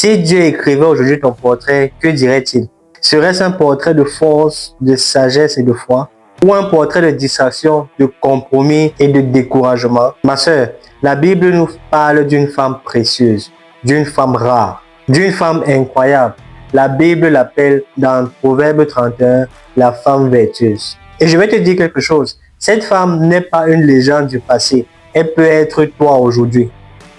Si Dieu écrivait aujourd'hui ton portrait, que dirait-il? Serait-ce un portrait de force, de sagesse et de foi? Ou un portrait de distraction, de compromis et de découragement? Ma sœur, la Bible nous parle d'une femme précieuse, d'une femme rare, d'une femme incroyable. La Bible l'appelle dans Proverbe 31 la femme vertueuse. Et je vais te dire quelque chose, cette femme n'est pas une légende du passé, elle peut être toi aujourd'hui.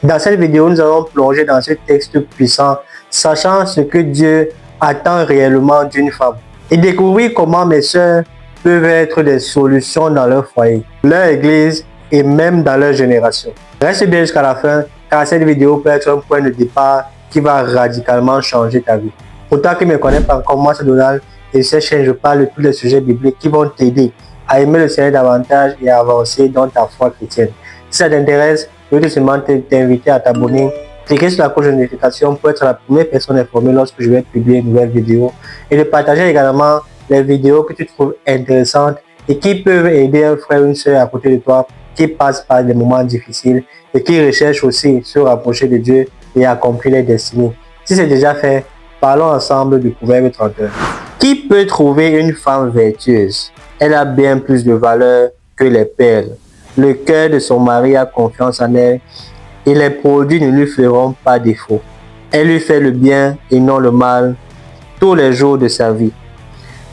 Dans cette vidéo, nous allons plonger dans ce texte puissant, sachant ce que Dieu attend réellement d'une femme et découvrir comment mes sœurs peuvent être des solutions dans leur foyer, leur église et même dans leur génération. Reste bien jusqu'à la fin car cette vidéo peut être un point de départ qui va radicalement changer ta vie. Pour toi qui ne me connais pas encore, moi c'est Donald et sur cette chaîne je parle de tous les sujets bibliques qui vont t'aider à aimer le Seigneur davantage et à avancer dans ta foi chrétienne. Si ça t'intéresse, je veux seulement t'inviter à t'abonner, cliquer sur la cloche de notification pour être la première personne informée lorsque je vais publier une nouvelle vidéo et de partager également les vidéos que tu trouves intéressantes et qui peuvent aider un frère ou une soeur à côté de toi qui passe par des moments difficiles et qui recherche aussi se rapprocher de Dieu et accomplir les destinées. Si c'est déjà fait, parlons ensemble du Proverbe 31. Qui peut trouver une femme vertueuse? Elle a bien plus de valeur que les perles. Le cœur de son mari a confiance en elle et les produits ne lui feront pas défaut. Elle lui fait le bien et non le mal tous les jours de sa vie.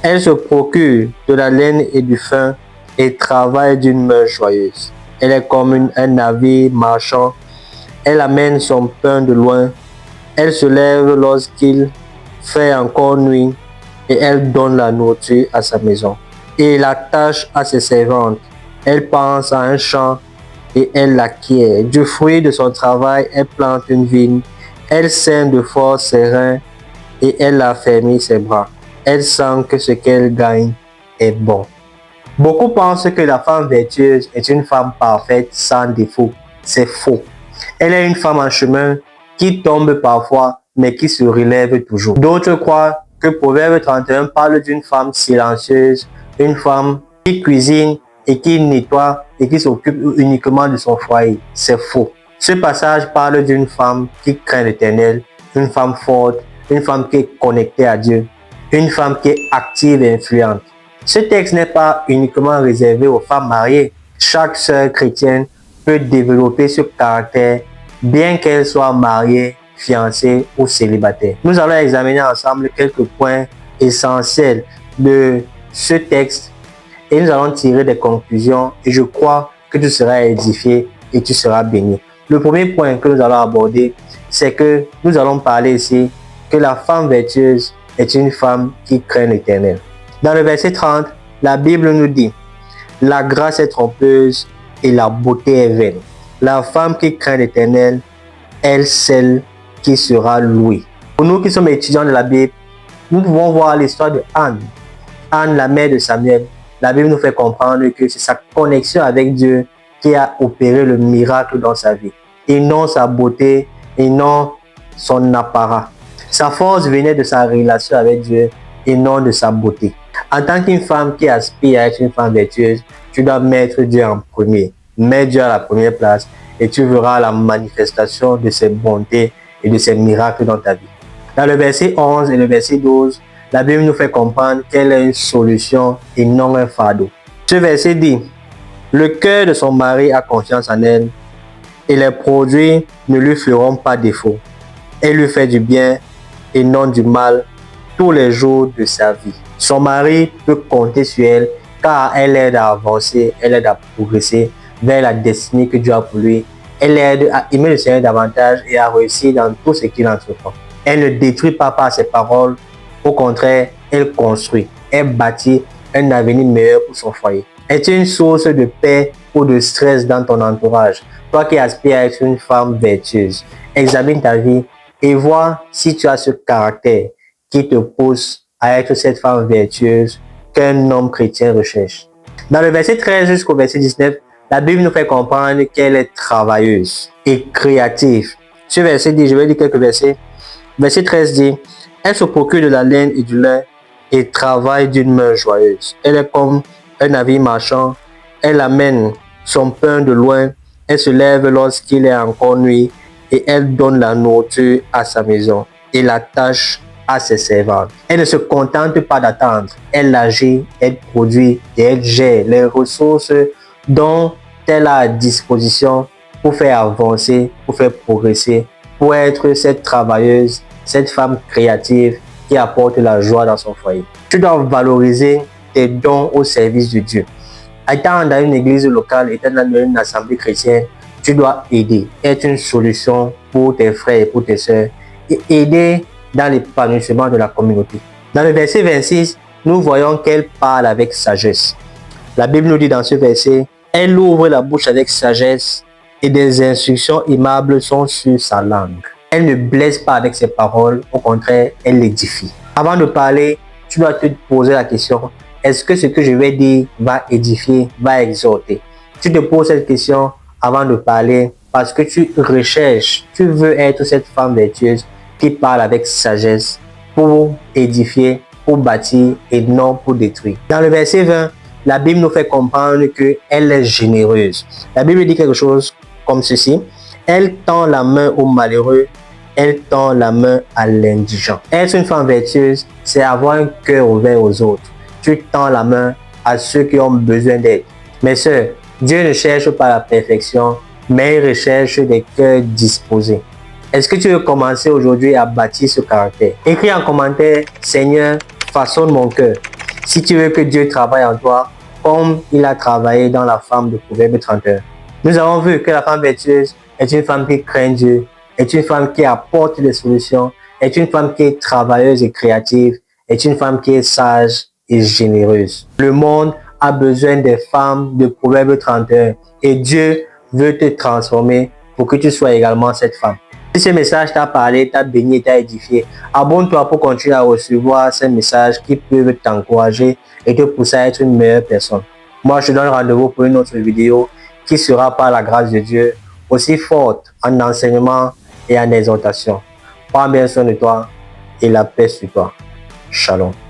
Elle se procure de la laine et du fin et travaille d'une main joyeuse. Elle est comme un navire marchand. Elle amène son pain de loin. Elle se lève lorsqu'il fait encore nuit et elle donne la nourriture à sa maison et la tâche à ses servantes. Elle pense à un champ et elle l'acquiert. Du fruit de son travail, elle plante une vigne. Elle sème de force ses reins et elle affermit ses bras. Elle sent que ce qu'elle gagne est bon. Beaucoup pensent que la femme vertueuse est une femme parfaite sans défaut. C'est faux. Elle est une femme en chemin qui tombe parfois mais qui se relève toujours. D'autres croient que Proverbe 31 parle d'une femme silencieuse, une femme qui cuisine et qui nettoie et qui s'occupe uniquement de son foyer. C'est faux. Ce passage parle d'une femme qui craint l'Éternel, une femme forte, une femme qui est connectée à Dieu, une femme qui est active et influente. Ce texte n'est pas uniquement réservé aux femmes mariées. Chaque sœur chrétienne peut développer ce caractère, bien qu'elle soit mariée, fiancée ou célibataire. Nous allons examiner ensemble quelques points essentiels de ce texte et nous allons tirer des conclusions et je crois que tu seras édifié et tu seras béni. Le premier point que nous allons aborder, c'est que nous allons parler ici que la femme vertueuse est une femme qui craint l'Éternel. Dans le verset 30, la Bible nous dit « La grâce est trompeuse et la beauté est vaine. La femme qui craint l'Éternel est celle qui sera louée. » Pour nous qui sommes étudiants de la Bible, nous pouvons voir l'histoire de Anne. Anne, la mère de Samuel. La Bible nous fait comprendre que c'est sa connexion avec Dieu qui a opéré le miracle dans sa vie. Et non sa beauté, et non son apparat. Sa force venait de sa relation avec Dieu et non de sa beauté. En tant qu'une femme qui aspire à être une femme vertueuse, tu dois mettre Dieu en premier. Mets Dieu à la première place et tu verras la manifestation de ses bontés et de ses miracles dans ta vie. Dans le verset 11 et le verset 12, la Bible nous fait comprendre qu'elle est une solution et non un fardeau. Ce verset dit, « Le cœur de son mari a confiance en elle et les produits ne lui feront pas défaut. Elle lui fait du bien et non du mal tous les jours de sa vie. » Son mari peut compter sur elle car elle aide à avancer, elle aide à progresser vers la destinée que Dieu a pour lui. Elle aide à aimer le Seigneur davantage et à réussir dans tout ce qu'il entreprend. Elle ne détruit pas par ses paroles, au contraire, elle construit, elle bâtit un avenir meilleur pour son foyer. Elle est une source de paix ou de stress dans ton entourage. Toi qui aspires à être une femme vertueuse, examine ta vie et vois si tu as ce caractère qui te pousse à être cette femme vertueuse qu'un homme chrétien recherche. Dans le verset 13 jusqu'au verset 19, la Bible nous fait comprendre qu'elle est travailleuse et créative. Ce verset dit, je vais lire quelques versets. Verset 13 dit, « Elle se procure de la laine et du lin et travaille d'une main joyeuse. Elle est comme un navire marchand. Elle amène son pain de loin. Elle se lève lorsqu'il est encore nuit et elle donne la nourriture à sa maison. et la tâche à ses servantes. Elle ne se contente pas d'attendre, elle agit, elle produit et elle gère les ressources dont elle a à disposition pour faire avancer, pour faire progresser, pour être cette travailleuse, cette femme créative qui apporte la joie dans son foyer. Tu dois valoriser tes dons au service de Dieu. Étant dans une église locale, étant dans une assemblée chrétienne, tu dois aider, être une solution pour tes frères et pour tes sœurs et aider dans l'épanouissement de la communauté. Dans le verset 26, nous voyons qu'elle parle avec sagesse. La Bible nous dit dans ce verset, elle ouvre la bouche avec sagesse et des instructions aimables sont sur sa langue. Elle ne blesse pas avec ses paroles, au contraire, elle l'édifie. Avant de parler, tu dois te poser la question, est-ce que ce que je vais dire va édifier, va exhorter? Tu te poses cette question avant de parler parce que tu recherches, tu veux être cette femme vertueuse qui parle avec sagesse pour édifier, pour bâtir et non pour détruire. Dans le verset 20, la Bible nous fait comprendre qu'elle est généreuse. La Bible dit quelque chose comme ceci. Elle tend la main aux malheureux, elle tend la main à l'indigent. Être une femme vertueuse, c'est avoir un cœur ouvert aux autres. Tu tends la main à ceux qui ont besoin d'aide. Mes sœurs, Dieu ne cherche pas la perfection, mais il recherche des cœurs disposés. Est-ce que tu veux commencer aujourd'hui à bâtir ce caractère? Écris en commentaire, Seigneur, façonne mon cœur. Si tu veux que Dieu travaille en toi, comme il a travaillé dans la femme de Proverbe 31. Nous avons vu que la femme vertueuse est une femme qui craint Dieu, est une femme qui apporte des solutions, est une femme qui est travailleuse et créative, est une femme qui est sage et généreuse. Le monde a besoin des femmes de Proverbe 31 et Dieu veut te transformer pour que tu sois également cette femme. Si ce message t'a parlé, t'a béni, t'a édifié, abonne-toi pour continuer à recevoir ces messages qui peuvent t'encourager et te pousser à être une meilleure personne. Moi, je te donne rendez-vous pour une autre vidéo qui sera par la grâce de Dieu aussi forte en enseignement et en exhortation. Prends bien soin de toi et la paix sur toi. Shalom.